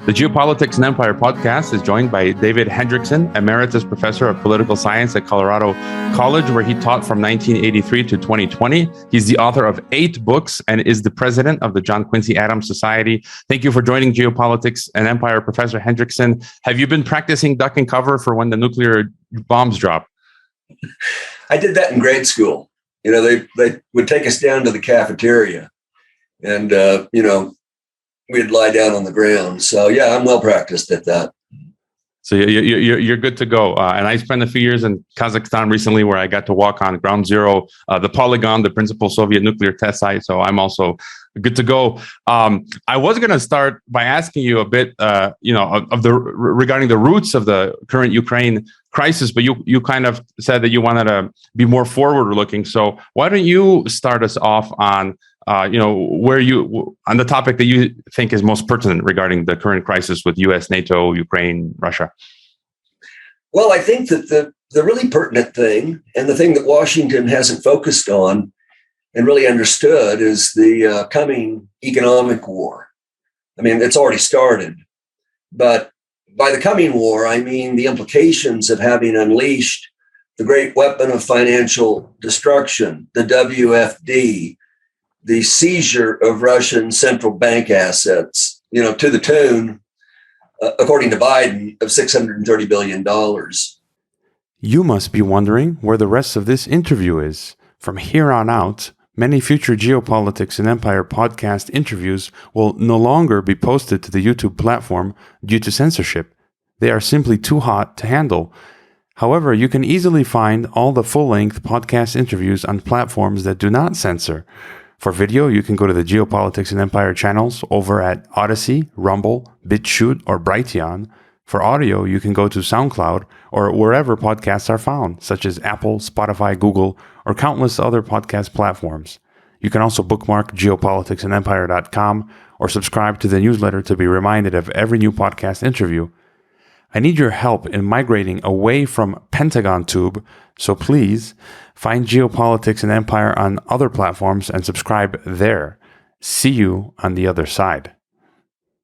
The Geopolitics and Empire podcast is joined by David Hendrickson, Emeritus Professor of Political Science at Colorado College, where he taught from 1983 to 2020. He's the author of 8 books and is the president of the John Quincy Adams Society. Thank you for joining Geopolitics and Empire, Professor Hendrickson. Have you been practicing duck and cover for when the nuclear bombs drop? I did that in grade school. You know, they would take us down to the cafeteria and, we'd lie down on the ground. So, yeah, I'm well practiced at that. So you're good to go. And I spent a few years in Kazakhstan recently where I got to walk on ground zero, the Polygon, the principal Soviet nuclear test site. So I'm also good to go. I was going to start by asking you a bit, regarding the roots of the current Ukraine crisis, but you kind of said that you wanted to be more forward looking. So why don't you start us off on where you on the topic that you think is most pertinent regarding the current crisis with U.S., NATO, Ukraine, Russia? Well, I think that the really pertinent thing and the thing that Washington hasn't focused on and really understood is the coming economic war. I mean, it's already started, but by the coming war, I mean the implications of having unleashed the great weapon of financial destruction, the WFD, the seizure of Russian central bank assets, to the tune, according to Biden, of $630 billion. You must be wondering where the rest of this interview is. From here on out, many future Geopolitics and Empire podcast interviews will no longer be posted to the YouTube platform due to censorship. They are simply too hot to handle. However, you can easily find all the full-length podcast interviews on platforms that do not censor. For video, you can go to the Geopolitics and Empire channels over at Odyssey, Rumble, BitChute, or Brighteon. For audio, you can go to SoundCloud or wherever podcasts are found, such as Apple, Spotify, Google, or countless other podcast platforms. You can also bookmark geopoliticsandempire.com or subscribe to the newsletter to be reminded of every new podcast interview. I need your help in migrating away from Pentagon Tube, so please find Geopolitics and Empire on other platforms and subscribe there. See you on the other side.